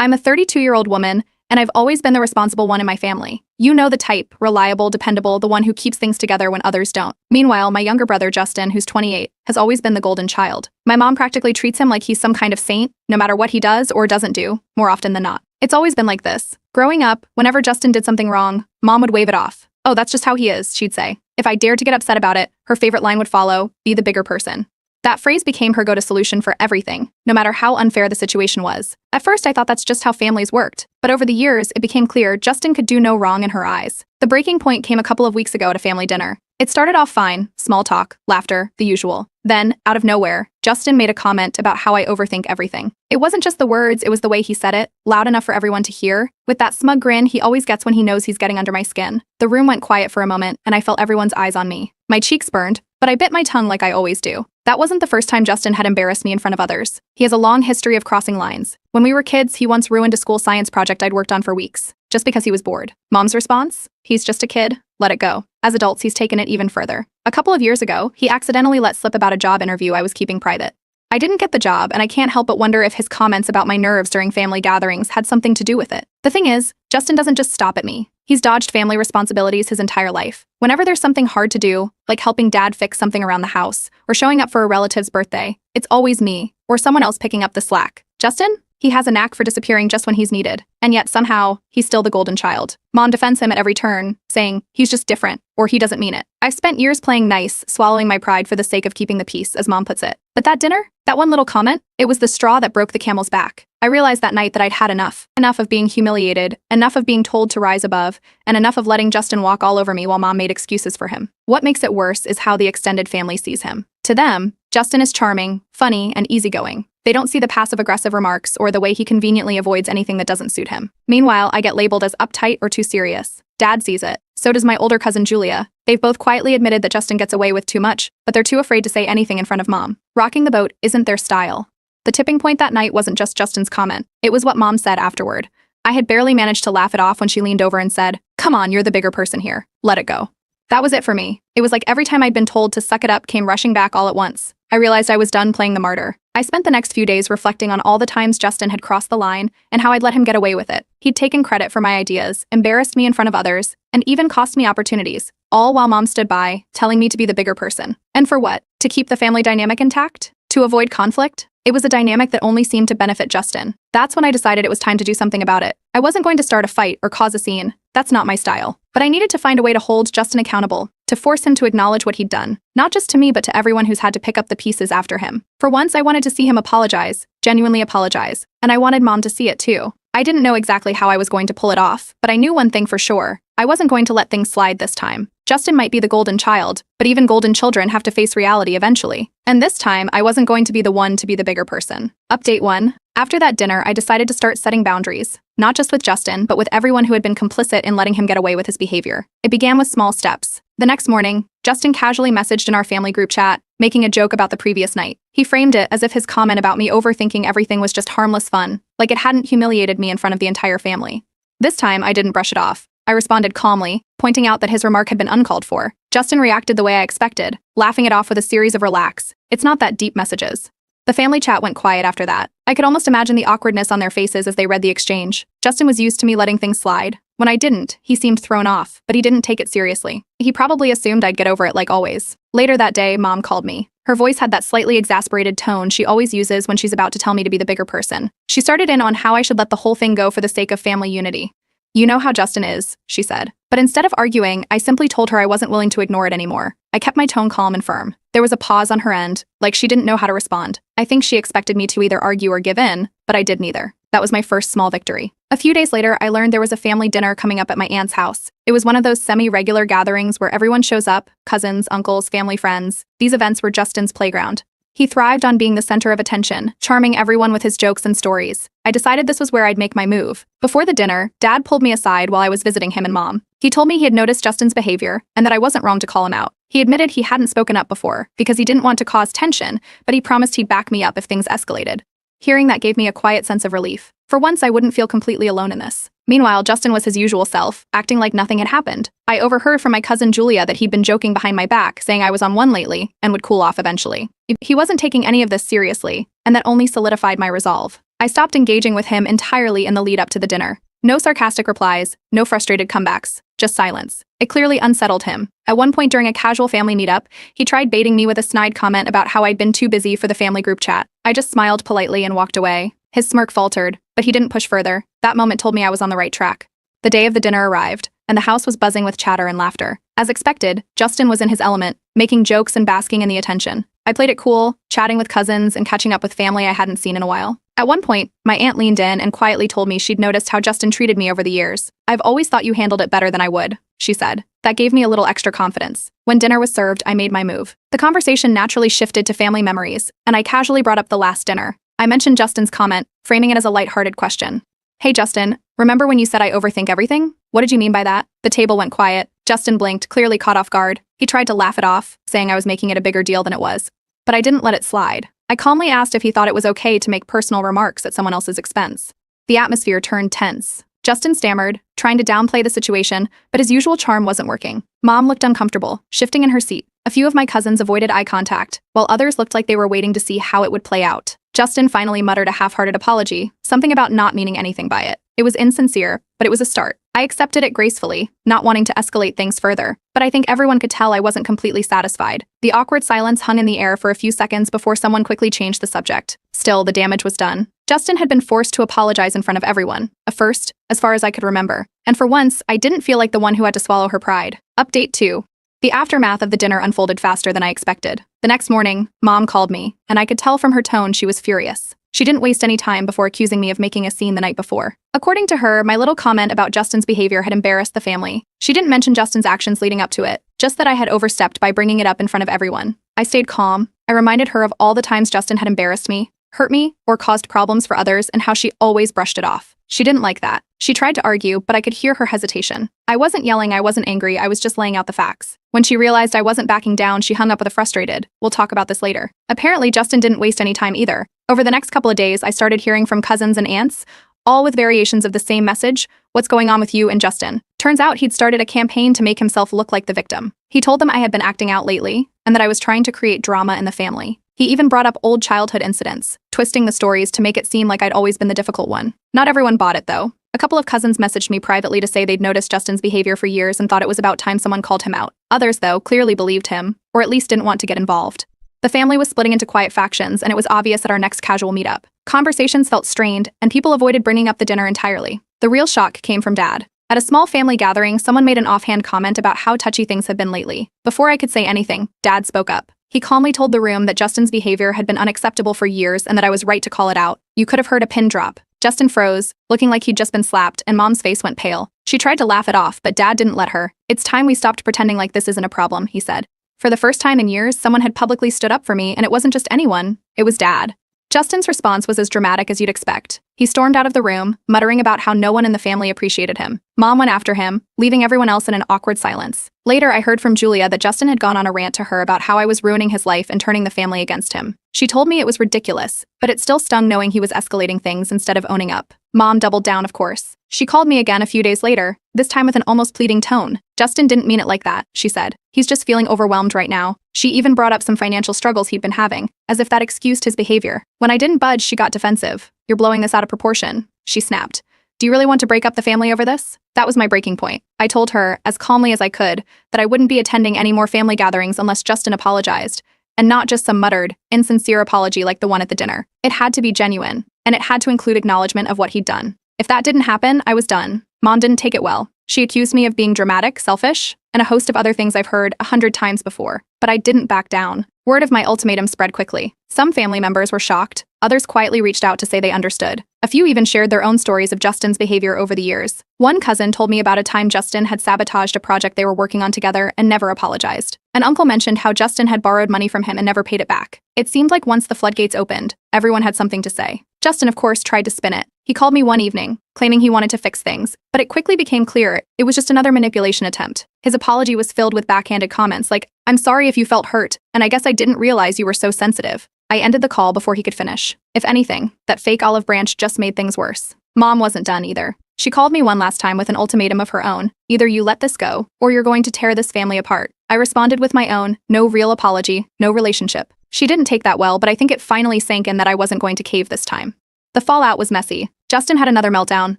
I'm a 32-year-old woman, and I've always been the responsible one in my family. You know the type, reliable, dependable, the one who keeps things together when others don't. Meanwhile, my younger brother, Justin, who's 28, has always been the golden child. My mom practically treats him like he's some kind of saint, no matter what he does or doesn't do, more often than not. It's always been like this. Growing up, whenever Justin did something wrong, Mom would wave it off. "Oh, that's just how he is," she'd say. If I dared to get upset about it, her favorite line would follow, "Be the bigger person." That phrase became her go-to solution for everything, no matter how unfair the situation was. At first, I thought that's just how families worked, but over the years, it became clear Justin could do no wrong in her eyes. The breaking point came a couple of weeks ago at a family dinner. It started off fine, small talk, laughter, the usual. Then, out of nowhere, Justin made a comment about how I overthink everything. It wasn't just the words, it was the way he said it, loud enough for everyone to hear, with that smug grin he always gets when he knows he's getting under my skin. The room went quiet for a moment, and I felt everyone's eyes on me. My cheeks burned, but I bit my tongue like I always do. That wasn't the first time Justin had embarrassed me in front of others. He has a long history of crossing lines. When we were kids, he once ruined a school science project I'd worked on for weeks, just because he was bored. Mom's response? He's just a kid. Let it go. As adults, he's taken it even further. A couple of years ago, he accidentally let slip about a job interview I was keeping private. I didn't get the job, and I can't help but wonder if his comments about my nerves during family gatherings had something to do with it. The thing is, Justin doesn't just stop at me. He's dodged family responsibilities his entire life. Whenever there's something hard to do, like helping dad fix something around the house, or showing up for a relative's birthday, it's always me, or someone else picking up the slack. Justin? He has a knack for disappearing just when he's needed, and yet somehow, he's still the golden child. Mom defends him at every turn, saying, he's just different, or he doesn't mean it. I've spent years playing nice, swallowing my pride for the sake of keeping the peace, as Mom puts it. But that dinner? That one little comment? It was the straw that broke the camel's back. I realized that night that I'd had enough. Enough of being humiliated, enough of being told to rise above, and enough of letting Justin walk all over me while Mom made excuses for him. What makes it worse is how the extended family sees him. To them, Justin is charming, funny, and easygoing. They don't see the passive-aggressive remarks or the way he conveniently avoids anything that doesn't suit him. Meanwhile, I get labeled as uptight or too serious. Dad sees it. So does my older cousin Julia. They've both quietly admitted that Justin gets away with too much, but they're too afraid to say anything in front of Mom. Rocking the boat isn't their style. The tipping point that night wasn't just Justin's comment. It was what Mom said afterward. I had barely managed to laugh it off when she leaned over and said, "Come on, you're the bigger person here. Let it go." That was it for me. It was like every time I'd been told to suck it up came rushing back all at once. I realized I was done playing the martyr. I spent the next few days reflecting on all the times Justin had crossed the line and how I'd let him get away with it. He'd taken credit for my ideas, embarrassed me in front of others, and even cost me opportunities, all while Mom stood by, telling me to be the bigger person. And for what? To keep the family dynamic intact? To avoid conflict? It was a dynamic that only seemed to benefit Justin. That's when I decided it was time to do something about it. I wasn't going to start a fight or cause a scene. That's not my style. But I needed to find a way to hold Justin accountable, to force him to acknowledge what he'd done. Not just to me, but to everyone who's had to pick up the pieces after him. For once, I wanted to see him apologize, genuinely apologize. And I wanted Mom to see it too. I didn't know exactly how I was going to pull it off, but I knew one thing for sure. I wasn't going to let things slide this time. Justin might be the golden child, but even golden children have to face reality eventually. And this time, I wasn't going to be the one to be the bigger person. Update 1. After that dinner, I decided to start setting boundaries. Not just with Justin, but with everyone who had been complicit in letting him get away with his behavior. It began with small steps. The next morning, Justin casually messaged in our family group chat, making a joke about the previous night. He framed it as if his comment about me overthinking everything was just harmless fun, like it hadn't humiliated me in front of the entire family. This time, I didn't brush it off. I responded calmly, pointing out that his remark had been uncalled for. Justin reacted the way I expected, laughing it off with a series of relax. It's not that deep messages. The family chat went quiet after that. I could almost imagine the awkwardness on their faces as they read the exchange. Justin was used to me letting things slide. When I didn't, he seemed thrown off, but he didn't take it seriously. He probably assumed I'd get over it like always. Later that day, Mom called me. Her voice had that slightly exasperated tone she always uses when she's about to tell me to be the bigger person. She started in on how I should let the whole thing go for the sake of family unity. "You know how Justin is," she said. But instead of arguing, I simply told her I wasn't willing to ignore it anymore. I kept my tone calm and firm. There was a pause on her end, like she didn't know how to respond. I think she expected me to either argue or give in, but I did neither. That was my first small victory. A few days later, I learned there was a family dinner coming up at my aunt's house. It was one of those semi-regular gatherings where everyone shows up, cousins, uncles, family friends. These events were Justin's playground. He thrived on being the center of attention, charming everyone with his jokes and stories. I decided this was where I'd make my move. Before the dinner, Dad pulled me aside while I was visiting him and Mom. He told me he had noticed Justin's behavior and that I wasn't wrong to call him out. He admitted he hadn't spoken up before because he didn't want to cause tension, but he promised he'd back me up if things escalated. Hearing that gave me a quiet sense of relief. For once, I wouldn't feel completely alone in this. Meanwhile, Justin was his usual self, acting like nothing had happened. I overheard from my cousin Julia that he'd been joking behind my back, saying I was on one lately and would cool off eventually. He wasn't taking any of this seriously, and that only solidified my resolve. I stopped engaging with him entirely in the lead up to the dinner. No sarcastic replies, no frustrated comebacks, just silence. It clearly unsettled him. At one point during a casual family meetup, he tried baiting me with a snide comment about how I'd been too busy for the family group chat. I just smiled politely and walked away. His smirk faltered, but he didn't push further. That moment told me I was on the right track. The day of the dinner arrived, and the house was buzzing with chatter and laughter. As expected, Justin was in his element, making jokes and basking in the attention. I played it cool, chatting with cousins and catching up with family I hadn't seen in a while. At one point, my aunt leaned in and quietly told me she'd noticed how Justin treated me over the years. "I've always thought you handled it better than I would," she said. That gave me a little extra confidence. When dinner was served, I made my move. The conversation naturally shifted to family memories, and I casually brought up the last dinner. I mentioned Justin's comment, framing it as a lighthearted question. "Hey Justin, remember when you said I overthink everything? What did you mean by that?" The table went quiet. Justin blinked, clearly caught off guard. He tried to laugh it off, saying I was making it a bigger deal than it was. But I didn't let it slide. I calmly asked if he thought it was okay to make personal remarks at someone else's expense. The atmosphere turned tense. Justin stammered, trying to downplay the situation, but his usual charm wasn't working. Mom looked uncomfortable, shifting in her seat. A few of my cousins avoided eye contact, while others looked like they were waiting to see how it would play out. Justin finally muttered a half-hearted apology, something about not meaning anything by it. It was insincere, but it was a start. I accepted it gracefully, not wanting to escalate things further, but I think everyone could tell I wasn't completely satisfied. The awkward silence hung in the air for a few seconds before someone quickly changed the subject. Still, the damage was done. Justin had been forced to apologize in front of everyone, a first, as far as I could remember. And for once, I didn't feel like the one who had to swallow her pride. Update 2. The aftermath of the dinner unfolded faster than I expected. The next morning, Mom called me, and I could tell from her tone she was furious. She didn't waste any time before accusing me of making a scene the night before. According to her, my little comment about Justin's behavior had embarrassed the family. She didn't mention Justin's actions leading up to it, just that I had overstepped by bringing it up in front of everyone. I stayed calm. I reminded her of all the times Justin had embarrassed me, hurt me, or caused problems for others, and how she always brushed it off. She didn't like that. She tried to argue, but I could hear her hesitation. I wasn't yelling, I wasn't angry, I was just laying out the facts. When she realized I wasn't backing down, she hung up with a frustrated, "We'll talk about this later." Apparently, Justin didn't waste any time either. Over the next couple of days, I started hearing from cousins and aunts, all with variations of the same message: "What's going on with you and Justin?" Turns out he'd started a campaign to make himself look like the victim. He told them I had been acting out lately, and that I was trying to create drama in the family. He even brought up old childhood incidents, twisting the stories to make it seem like I'd always been the difficult one. Not everyone bought it, though. A couple of cousins messaged me privately to say they'd noticed Justin's behavior for years and thought it was about time someone called him out. Others, though, clearly believed him, or at least didn't want to get involved. The family was splitting into quiet factions, and it was obvious at our next casual meetup. Conversations felt strained, and people avoided bringing up the dinner entirely. The real shock came from Dad. At a small family gathering, someone made an offhand comment about how touchy things had been lately. Before I could say anything, Dad spoke up. He calmly told the room that Justin's behavior had been unacceptable for years and that I was right to call it out. You could have heard a pin drop. Justin froze, looking like he'd just been slapped, and Mom's face went pale. She tried to laugh it off, but Dad didn't let her. "It's time we stopped pretending like this isn't a problem," he said. For the first time in years, someone had publicly stood up for me, and it wasn't just anyone, it was Dad. Justin's response was as dramatic as you'd expect. He stormed out of the room, muttering about how no one in the family appreciated him. Mom went after him, leaving everyone else in an awkward silence. Later, I heard from Julia that Justin had gone on a rant to her about how I was ruining his life and turning the family against him. She told me it was ridiculous, but it still stung knowing he was escalating things instead of owning up. Mom doubled down, of course. She called me again a few days later, this time with an almost pleading tone. "Justin didn't mean it like that," she said. "He's just feeling overwhelmed right now." She even brought up some financial struggles he'd been having, as if that excused his behavior. When I didn't budge, she got defensive. "You're blowing this out of proportion," she snapped. "Do you really want to break up the family over this?" That was my breaking point. I told her, as calmly as I could, that I wouldn't be attending any more family gatherings unless Justin apologized, and not just some muttered, insincere apology like the one at the dinner. It had to be genuine, and it had to include acknowledgement of what he'd done. If that didn't happen, I was done. Mom didn't take it well. She accused me of being dramatic, selfish, and a host of other things I've heard 100 times before. But I didn't back down. Word of my ultimatum spread quickly. Some family members were shocked. Others quietly reached out to say they understood. A few even shared their own stories of Justin's behavior over the years. One cousin told me about a time Justin had sabotaged a project they were working on together and never apologized. An uncle mentioned how Justin had borrowed money from him and never paid it back. It seemed like once the floodgates opened, everyone had something to say. Justin, of course, tried to spin it. He called me one evening, claiming he wanted to fix things, but it quickly became clear it was just another manipulation attempt. His apology was filled with backhanded comments like, "I'm sorry if you felt hurt, and I guess I didn't realize you were so sensitive." I ended the call before he could finish. If anything, that fake olive branch just made things worse. Mom wasn't done either. She called me one last time with an ultimatum of her own. "Either you let this go, or you're going to tear this family apart." I responded with my own, no real apology, no relationship. She didn't take that well, but I think it finally sank in that I wasn't going to cave this time. The fallout was messy. Justin had another meltdown,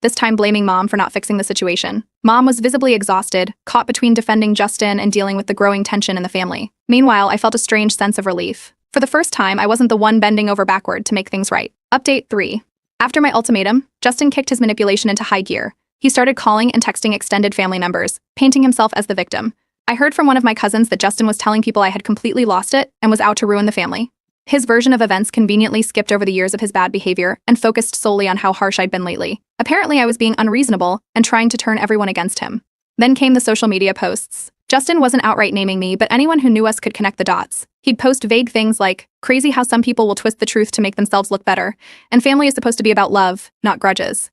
this time blaming Mom for not fixing the situation. Mom was visibly exhausted, caught between defending Justin and dealing with the growing tension in the family. Meanwhile, I felt a strange sense of relief. For the first time, I wasn't the one bending over backward to make things right. Update 3. After my ultimatum, Justin kicked his manipulation into high gear. He started calling and texting extended family members, painting himself as the victim. I heard from one of my cousins that Justin was telling people I had completely lost it and was out to ruin the family. His version of events conveniently skipped over the years of his bad behavior and focused solely on how harsh I'd been lately. Apparently, I was being unreasonable and trying to turn everyone against him. Then came the social media posts. Justin wasn't outright naming me, but anyone who knew us could connect the dots. He'd post vague things like, "Crazy how some people will twist the truth to make themselves look better," and family is supposed to be about love, not grudges.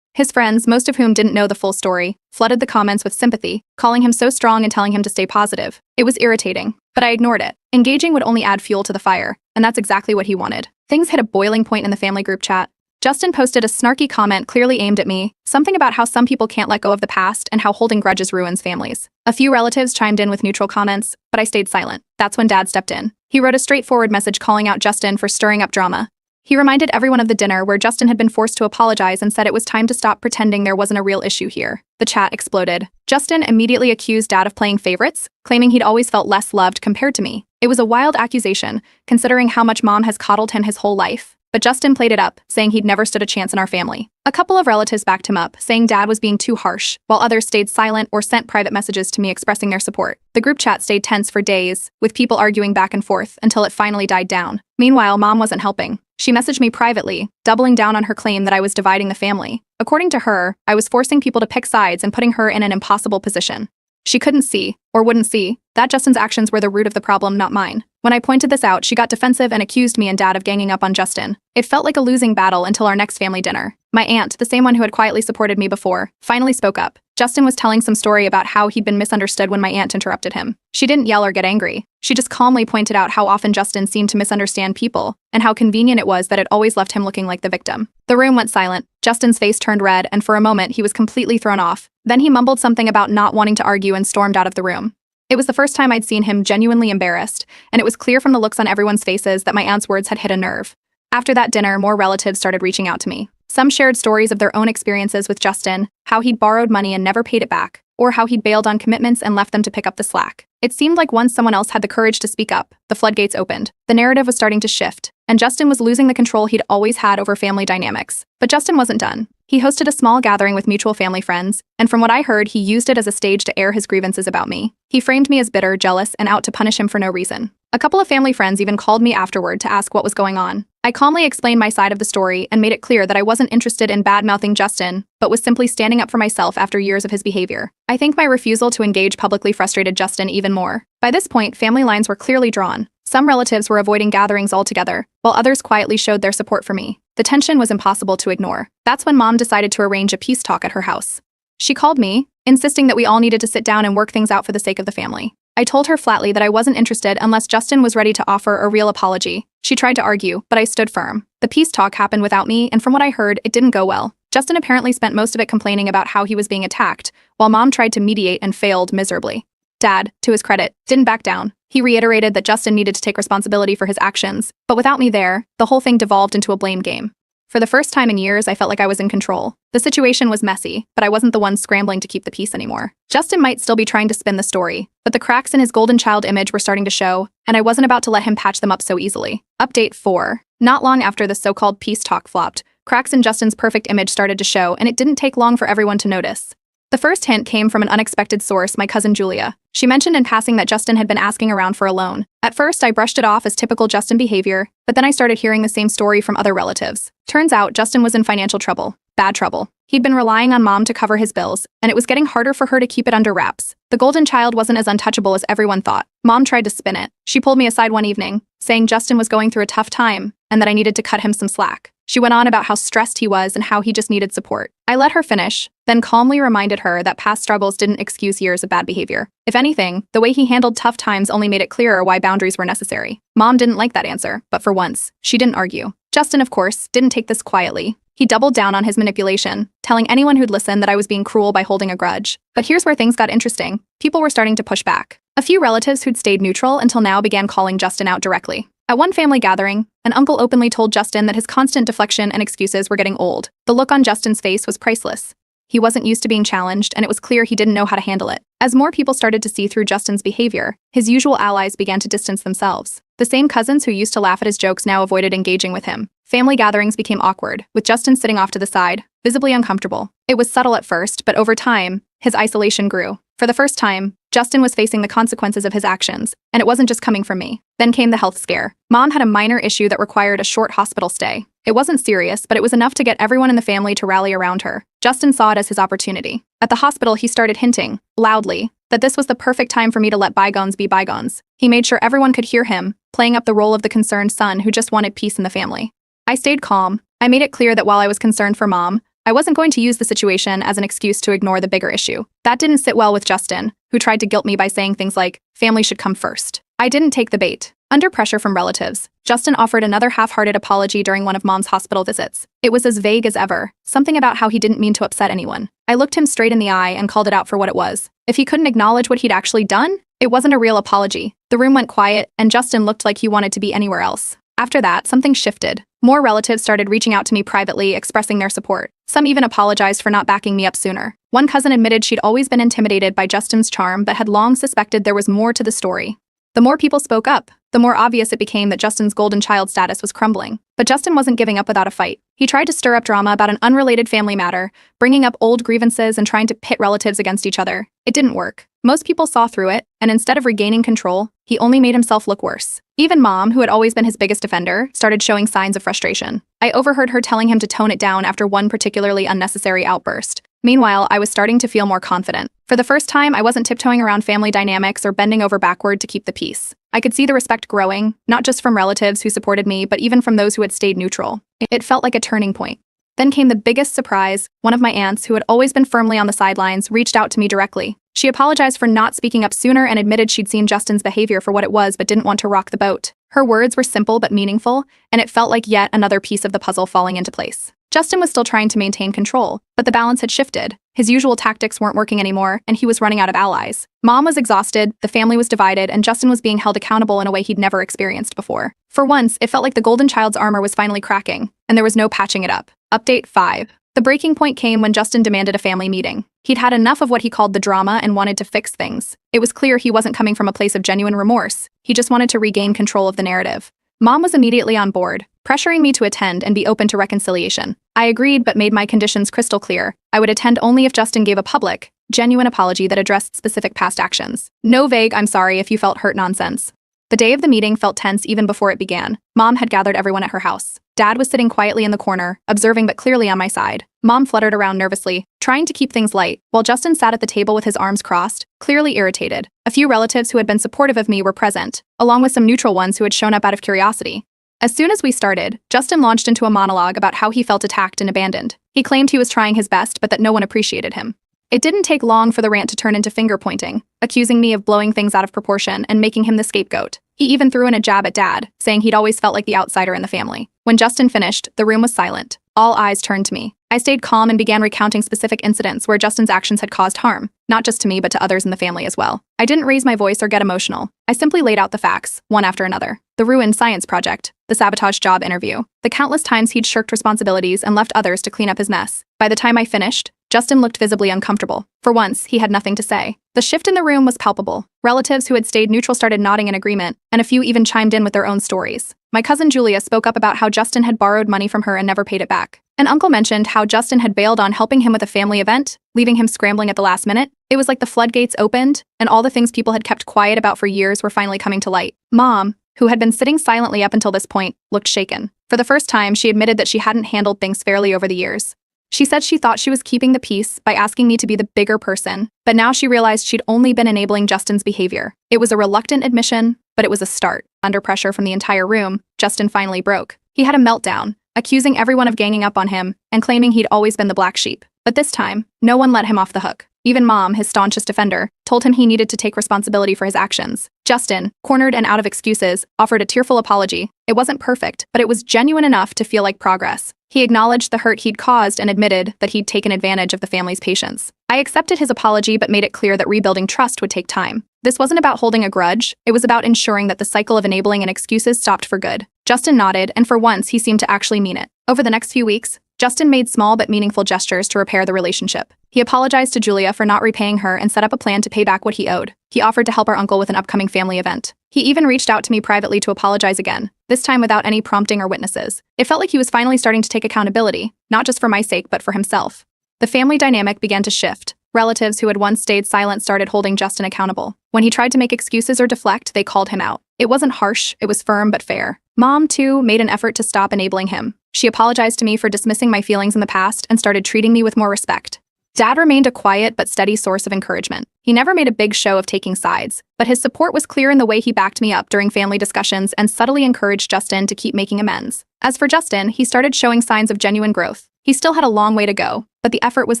His friends, most of whom didn't know the full story, flooded the comments with sympathy, calling him so strong and telling him to stay positive. It was irritating, but I ignored it. Engaging would only add fuel to the fire, and that's exactly what he wanted. Things hit a boiling point in the family group chat. Justin posted a snarky comment clearly aimed at me, something about how some people can't let go of the past and how holding grudges ruins families. A few relatives chimed in with neutral comments, but I stayed silent. That's when Dad stepped in. He wrote a straightforward message calling out Justin for stirring up drama. He reminded everyone of the dinner where Justin had been forced to apologize and said it was time to stop pretending there wasn't a real issue here. The chat exploded. Justin immediately accused Dad of playing favorites, claiming he'd always felt less loved compared to me. It was a wild accusation, considering how much Mom has coddled him his whole life. But Justin played it up, saying he'd never stood a chance in our family. A couple of relatives backed him up, saying Dad was being too harsh, while others stayed silent or sent private messages to me expressing their support. The group chat stayed tense for days, with people arguing back and forth until it finally died down. Meanwhile, Mom wasn't helping. She messaged me privately, doubling down on her claim that I was dividing the family. According to her, I was forcing people to pick sides and putting her in an impossible position. She couldn't see, or wouldn't see, that Justin's actions were the root of the problem, not mine. When I pointed this out, she got defensive and accused me and Dad of ganging up on Justin. It felt like a losing battle until our next family dinner. My aunt, the same one who had quietly supported me before, finally spoke up. Justin was telling some story about how he'd been misunderstood when my aunt interrupted him. She didn't yell or get angry. She just calmly pointed out how often Justin seemed to misunderstand people, and how convenient it was that it always left him looking like the victim. The room went silent. Justin's face turned red, and for a moment he was completely thrown off. Then he mumbled something about not wanting to argue and stormed out of the room. It was the first time I'd seen him genuinely embarrassed, and it was clear from the looks on everyone's faces that my aunt's words had hit a nerve. After that dinner, more relatives started reaching out to me. Some shared stories of their own experiences with Justin, how he'd borrowed money and never paid it back, or how he'd bailed on commitments and left them to pick up the slack. It seemed like once someone else had the courage to speak up, the floodgates opened. The narrative was starting to shift, and Justin was losing the control he'd always had over family dynamics. But Justin wasn't done. He hosted a small gathering with mutual family friends, and from what I heard, he used it as a stage to air his grievances about me. He framed me as bitter, jealous, and out to punish him for no reason. A couple of family friends even called me afterward to ask what was going on. I calmly explained my side of the story and made it clear that I wasn't interested in bad-mouthing Justin, but was simply standing up for myself after years of his behavior. I think my refusal to engage publicly frustrated Justin even more. By this point, family lines were clearly drawn. Some relatives were avoiding gatherings altogether, while others quietly showed their support for me. The tension was impossible to ignore. That's when Mom decided to arrange a peace talk at her house. She called me, insisting that we all needed to sit down and work things out for the sake of the family. I told her flatly that I wasn't interested unless Justin was ready to offer a real apology. She tried to argue, but I stood firm. The peace talk happened without me, and from what I heard, it didn't go well. Justin apparently spent most of it complaining about how he was being attacked, while Mom tried to mediate and failed miserably. Dad, to his credit, didn't back down. He reiterated that Justin needed to take responsibility for his actions, but without me there, the whole thing devolved into a blame game. For the first time in years, I felt like I was in control. The situation was messy, but I wasn't the one scrambling to keep the peace anymore. Justin might still be trying to spin the story, but the cracks in his golden child image were starting to show, and I wasn't about to let him patch them up so easily. Update 4. Not long after the so-called peace talk flopped, cracks in Justin's perfect image started to show, and it didn't take long for everyone to notice. The first hint came from an unexpected source, my cousin Julia. She mentioned in passing that Justin had been asking around for a loan. At first, I brushed it off as typical Justin behavior, but then I started hearing the same story from other relatives. Turns out, Justin was in financial trouble. Bad trouble. He'd been relying on Mom to cover his bills, and it was getting harder for her to keep it under wraps. The golden child wasn't as untouchable as everyone thought. Mom tried to spin it. She pulled me aside one evening, saying Justin was going through a tough time, and that I needed to cut him some slack. She went on about how stressed he was and how he just needed support. I let her finish, then calmly reminded her that past struggles didn't excuse years of bad behavior. If anything, the way he handled tough times only made it clearer why boundaries were necessary. Mom didn't like that answer, but for once, she didn't argue. Justin, of course, didn't take this quietly. He doubled down on his manipulation, telling anyone who'd listen that I was being cruel by holding a grudge. But here's where things got interesting. People were starting to push back. A few relatives who'd stayed neutral until now began calling Justin out directly. At one family gathering, An uncle openly told Justin that his constant deflection and excuses were getting old. The look on Justin's face was priceless. He wasn't used to being challenged, and it was clear he didn't know how to handle it. As more people started to see through Justin's behavior, his usual allies began to distance themselves. The same cousins who used to laugh at his jokes now avoided engaging with him. Family gatherings became awkward, with Justin sitting off to the side, visibly uncomfortable. It was subtle at first, but over time, his isolation grew. For the first time, Justin was facing the consequences of his actions, and it wasn't just coming from me. Then came the health scare. Mom had a minor issue that required a short hospital stay. It wasn't serious, but it was enough to get everyone in the family to rally around her. Justin saw it as his opportunity. At the hospital, he started hinting, loudly, that this was the perfect time for me to let bygones be bygones. He made sure everyone could hear him, playing up the role of the concerned son who just wanted peace in the family. I stayed calm. I made it clear that while I was concerned for Mom, I wasn't going to use the situation as an excuse to ignore the bigger issue. That didn't sit well with Justin, who tried to guilt me by saying things like, family should come first. I didn't take the bait. Under pressure from relatives, Justin offered another half-hearted apology during one of Mom's hospital visits. It was as vague as ever, something about how he didn't mean to upset anyone. I looked him straight in the eye and called it out for what it was. If he couldn't acknowledge what he'd actually done, it wasn't a real apology. The room went quiet, and Justin looked like he wanted to be anywhere else. After that, something shifted. More relatives started reaching out to me privately, expressing their support. Some even apologized for not backing me up sooner. One cousin admitted she'd always been intimidated by Justin's charm but had long suspected there was more to the story. The more people spoke up, the more obvious it became that Justin's golden child status was crumbling. But Justin wasn't giving up without a fight. He tried to stir up drama about an unrelated family matter, bringing up old grievances and trying to pit relatives against each other. It didn't work. Most people saw through it, and instead of regaining control, he only made himself look worse. Even Mom, who had always been his biggest defender, started showing signs of frustration. I overheard her telling him to tone it down after one particularly unnecessary outburst. Meanwhile, I was starting to feel more confident. For the first time, I wasn't tiptoeing around family dynamics or bending over backward to keep the peace. I could see the respect growing, not just from relatives who supported me, but even from those who had stayed neutral. It felt like a turning point. Then came the biggest surprise. One of my aunts, who had always been firmly on the sidelines, reached out to me directly. She apologized for not speaking up sooner and admitted she'd seen Justin's behavior for what it was but didn't want to rock the boat. Her words were simple but meaningful, and it felt like yet another piece of the puzzle falling into place. Justin was still trying to maintain control, but the balance had shifted. His usual tactics weren't working anymore, and he was running out of allies. Mom was exhausted, the family was divided, and Justin was being held accountable in a way he'd never experienced before. For once, it felt like the golden child's armor was finally cracking, and there was no patching it up. Update 5. The breaking point came when Justin demanded a family meeting. He'd had enough of what he called the drama and wanted to fix things. It was clear he wasn't coming from a place of genuine remorse. He just wanted to regain control of the narrative. Mom was immediately on board, pressuring me to attend and be open to reconciliation. I agreed but made my conditions crystal clear. I would attend only if Justin gave a public, genuine apology that addressed specific past actions. No vague "I'm sorry if you felt hurt" nonsense. The day of the meeting felt tense even before it began. Mom had gathered everyone at her house. Dad was sitting quietly in the corner, observing but clearly on my side. Mom fluttered around nervously, trying to keep things light, while Justin sat at the table with his arms crossed, clearly irritated. A few relatives who had been supportive of me were present, along with some neutral ones who had shown up out of curiosity. As soon as we started, Justin launched into a monologue about how he felt attacked and abandoned. He claimed he was trying his best but that no one appreciated him. It didn't take long for the rant to turn into finger-pointing, accusing me of blowing things out of proportion and making him the scapegoat. He even threw in a jab at Dad, saying he'd always felt like the outsider in the family. When Justin finished, the room was silent. All eyes turned to me. I stayed calm and began recounting specific incidents where Justin's actions had caused harm, not just to me but to others in the family as well. I didn't raise my voice or get emotional. I simply laid out the facts, one after another. The ruined science project, the sabotage job interview, the countless times he'd shirked responsibilities and left others to clean up his mess. By the time I finished, Justin looked visibly uncomfortable. For once, he had nothing to say. The shift in the room was palpable. Relatives who had stayed neutral started nodding in agreement, and a few even chimed in with their own stories. My cousin Julia spoke up about how Justin had borrowed money from her and never paid it back. An uncle mentioned how Justin had bailed on helping him with a family event, leaving him scrambling at the last minute. It was like the floodgates opened, and all the things people had kept quiet about for years were finally coming to light. Mom, who had been sitting silently up until this point, looked shaken. For the first time, she admitted that she hadn't handled things fairly over the years. She said she thought she was keeping the peace by asking me to be the bigger person, but now she realized she'd only been enabling Justin's behavior. It was a reluctant admission, but it was a start. Under pressure from the entire room, Justin finally broke. He had a meltdown, accusing everyone of ganging up on him and claiming he'd always been the black sheep. But this time, no one let him off the hook. Even Mom, his staunchest defender, told him he needed to take responsibility for his actions. Justin, cornered and out of excuses, offered a tearful apology. It wasn't perfect, but it was genuine enough to feel like progress. He acknowledged the hurt he'd caused and admitted that he'd taken advantage of the family's patience. I accepted his apology but made it clear that rebuilding trust would take time. This wasn't about holding a grudge, it was about ensuring that the cycle of enabling and excuses stopped for good. Justin nodded, and for once, he seemed to actually mean it. Over the next few weeks, Justin made small but meaningful gestures to repair the relationship. He apologized to Julia for not repaying her and set up a plan to pay back what he owed. He offered to help our uncle with an upcoming family event. He even reached out to me privately to apologize again, this time without any prompting or witnesses. It felt like he was finally starting to take accountability, not just for my sake but for himself. The family dynamic began to shift. Relatives who had once stayed silent started holding Justin accountable. When he tried to make excuses or deflect, they called him out. It wasn't harsh, it was firm but fair. Mom, too, made an effort to stop enabling him. She apologized to me for dismissing my feelings in the past and started treating me with more respect. Dad remained a quiet but steady source of encouragement. He never made a big show of taking sides, but his support was clear in the way he backed me up during family discussions and subtly encouraged Justin to keep making amends. As for Justin, he started showing signs of genuine growth. He still had a long way to go, but the effort was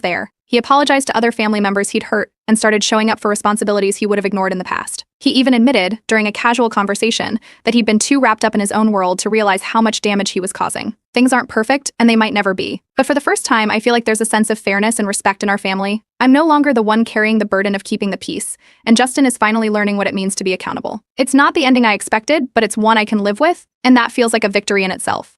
there. He apologized to other family members he'd hurt and started showing up for responsibilities he would have ignored in the past. He even admitted, during a casual conversation, that he'd been too wrapped up in his own world to realize how much damage he was causing. Things aren't perfect, and they might never be. But for the first time, I feel like there's a sense of fairness and respect in our family. I'm no longer the one carrying the burden of keeping the peace, and Justin is finally learning what it means to be accountable. It's not the ending I expected, but it's one I can live with, and that feels like a victory in itself.